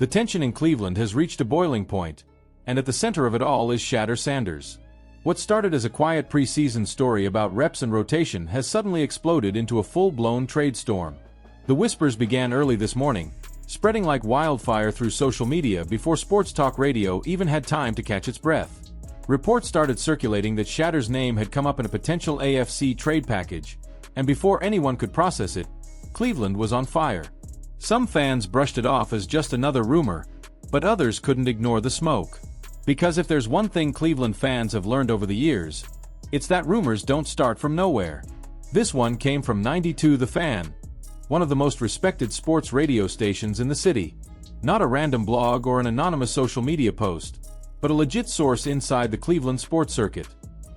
The tension in Cleveland has reached a boiling point, and at the center of it all is Shedeur Sanders. What started as a quiet preseason story about reps and rotation has suddenly exploded into a full-blown trade storm. The whispers began early this morning, spreading like wildfire through social media before sports talk radio even had time to catch its breath. Reports started circulating that Shedeur's name had come up in a potential AFC trade package, and before anyone could process it, Cleveland was on fire. Some fans brushed it off as just another rumor, but others couldn't ignore the smoke. Because if there's one thing Cleveland fans have learned over the years, it's that rumors don't start from nowhere. This one came from 92 The Fan, one of the most respected sports radio stations in the city. Not a random blog or an anonymous social media post, but a legit source inside the Cleveland sports circuit.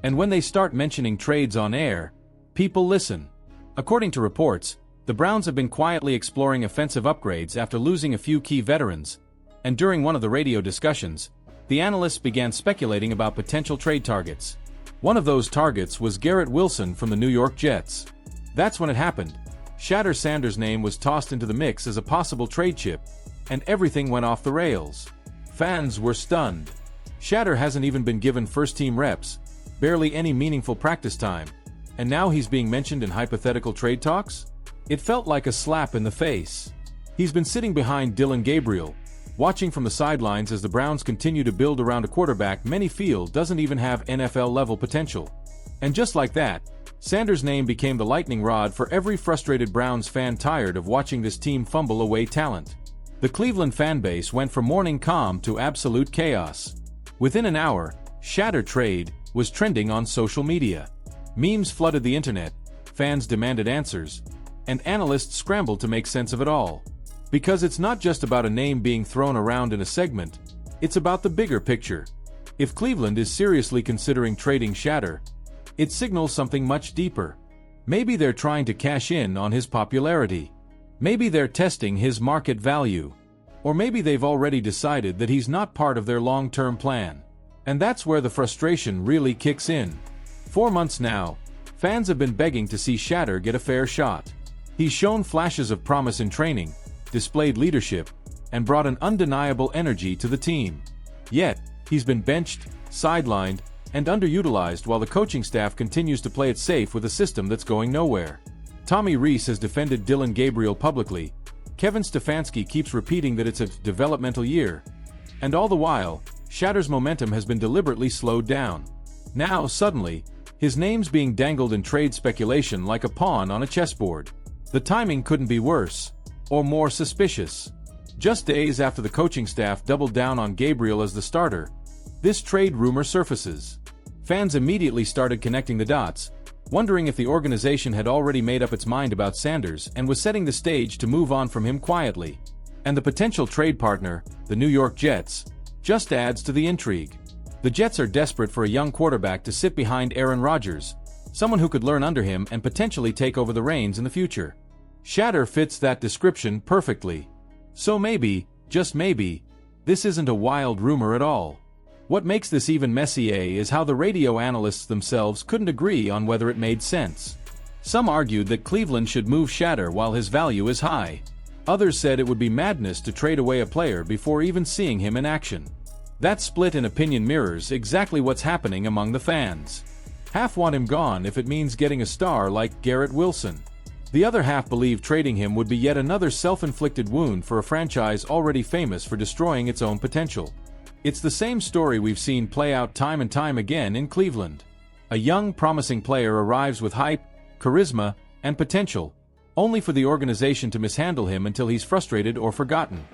And when they start mentioning trades on air, people listen. According to reports, the Browns have been quietly exploring offensive upgrades after losing a few key veterans, and during one of the radio discussions, the analysts began speculating about potential trade targets. One of those targets was Garrett Wilson from the New York Jets. That's when it happened. Shedeur Sanders' name was tossed into the mix as a possible trade chip, and everything went off the rails. Fans were stunned. Shedeur hasn't even been given first-team reps, barely any meaningful practice time, and now he's being mentioned in hypothetical trade talks? It felt like a slap in the face. He's been sitting behind Dillon Gabriel, watching from the sidelines as the Browns continue to build around a quarterback many feel doesn't even have NFL-level potential. And just like that, Sanders' name became the lightning rod for every frustrated Browns fan tired of watching this team fumble away talent. The Cleveland fanbase went from morning calm to absolute chaos. Within an hour, Shedeur trade was trending on social media. Memes flooded the internet, fans demanded answers, and analysts scrambled to make sense of it all. Because it's not just about a name being thrown around in a segment, it's about the bigger picture. If Cleveland is seriously considering trading Shedeur, it signals something much deeper. Maybe they're trying to cash in on his popularity. Maybe they're testing his market value. Or maybe they've already decided that he's not part of their long-term plan. And that's where the frustration really kicks in. 4 months now, fans have been begging to see Shedeur get a fair shot. He's shown flashes of promise in training, displayed leadership, and brought an undeniable energy to the team. Yet, he's been benched, sidelined, and underutilized while the coaching staff continues to play it safe with a system that's going nowhere. Tommy Rees has defended Dillon Gabriel publicly. Kevin Stefanski keeps repeating that it's a developmental year. And all the while, Shedeur's momentum has been deliberately slowed down. Now, suddenly, his name's being dangled in trade speculation like a pawn on a chessboard. The timing couldn't be worse, or more suspicious. Just days after the coaching staff doubled down on Gabriel as the starter, this trade rumor surfaces. Fans immediately started connecting the dots, wondering if the organization had already made up its mind about Sanders and was setting the stage to move on from him quietly. And the potential trade partner, the New York Jets, just adds to the intrigue. The Jets are desperate for a young quarterback to sit behind Aaron Rodgers, someone who could learn under him and potentially take over the reins in the future. Shedeur fits that description perfectly. So maybe, just maybe, this isn't a wild rumor at all. What makes this even messier is how the radio analysts themselves couldn't agree on whether it made sense. Some argued that Cleveland should move Shedeur while his value is high. Others said it would be madness to trade away a player before even seeing him in action. That split in opinion mirrors exactly what's happening among the fans. Half want him gone if it means getting a star like Garrett Wilson. The other half believe trading him would be yet another self-inflicted wound for a franchise already famous for destroying its own potential. It's the same story we've seen play out time and time again in Cleveland. A young, promising player arrives with hype, charisma, and potential, only for the organization to mishandle him until he's frustrated or forgotten.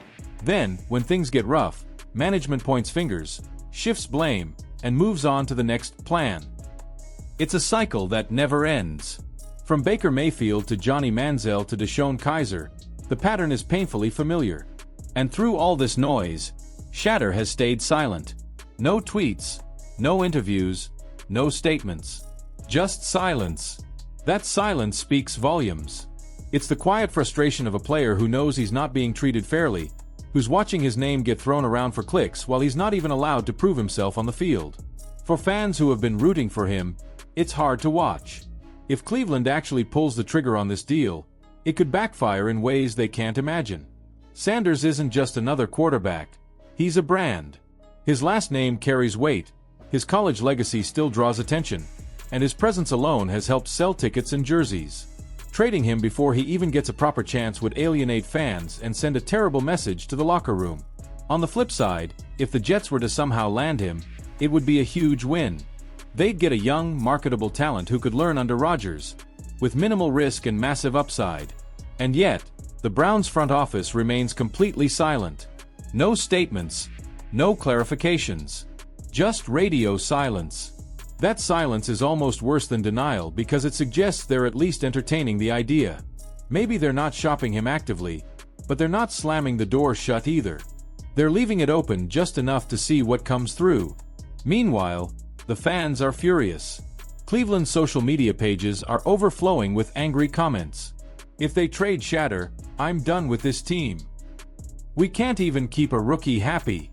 Then, when things get rough, management points fingers, shifts blame, and moves on to the next plan. It's a cycle that never ends. From Baker Mayfield to Johnny Manziel to Deshaun Kaiser, the pattern is painfully familiar. And through all this noise, Shedeur has stayed silent. No tweets, no interviews, no statements. Just silence. That silence speaks volumes. It's the quiet frustration of a player who knows he's not being treated fairly, who's watching his name get thrown around for clicks while he's not even allowed to prove himself on the field. For fans who have been rooting for him, it's hard to watch. If Cleveland actually pulls the trigger on this deal, it could backfire in ways they can't imagine. Sanders isn't just another quarterback. He's a brand. His last name carries weight, his college legacy still draws attention, and his presence alone has helped sell tickets and jerseys. Trading him before he even gets a proper chance would alienate fans and send a terrible message to the locker room. On the flip side, if the Jets were to somehow land him, it would be a huge win. They'd get a young, marketable talent who could learn under Rodgers, with minimal risk and massive upside. And yet, the Browns' front office remains completely silent. No statements, no clarifications, just radio silence. That silence is almost worse than denial because it suggests they're at least entertaining the idea. Maybe they're not shopping him actively, but they're not slamming the door shut either. They're leaving it open just enough to see what comes through. Meanwhile, the fans are furious. Cleveland's social media pages are overflowing with angry comments. If they trade Shedeur, I'm done with this team. We can't even keep a rookie happy.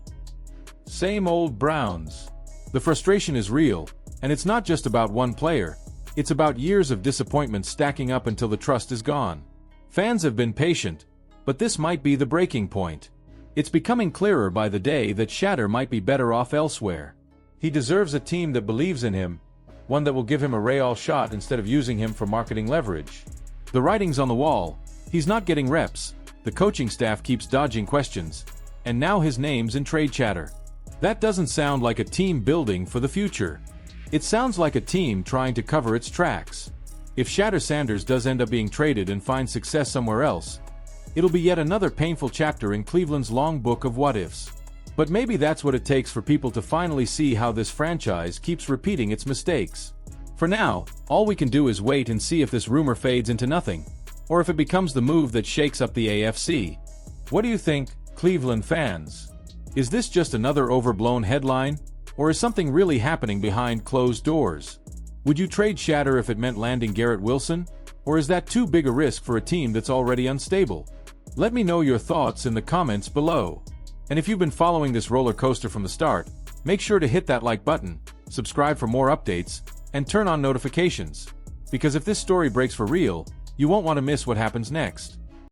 Same old Browns. The frustration is real, and it's not just about one player. It's about years of disappointment stacking up until the trust is gone. Fans have been patient, but this might be the breaking point. It's becoming clearer by the day that Shedeur might be better off elsewhere. He deserves a team that believes in him, one that will give him a real shot instead of using him for marketing leverage. The writing's on the wall. He's not getting reps, the coaching staff keeps dodging questions, and now his name's in trade chatter. That doesn't sound like a team building for the future. It sounds like a team trying to cover its tracks. If Shedeur Sanders does end up being traded and find success somewhere else, it'll be yet another painful chapter in Cleveland's long book of what-ifs. But maybe that's what it takes for people to finally see how this franchise keeps repeating its mistakes. For now, all we can do is wait and see if this rumor fades into nothing, or if it becomes the move that shakes up the AFC. What do you think, Cleveland fans? Is this just another overblown headline, or is something really happening behind closed doors? Would you trade Shedeur if it meant landing Garrett Wilson, or is that too big a risk for a team that's already unstable? Let me know your thoughts in the comments below. And if you've been following this roller coaster from the start, make sure to hit that like button, subscribe for more updates, and turn on notifications. Because if this story breaks for real, you won't want to miss what happens next.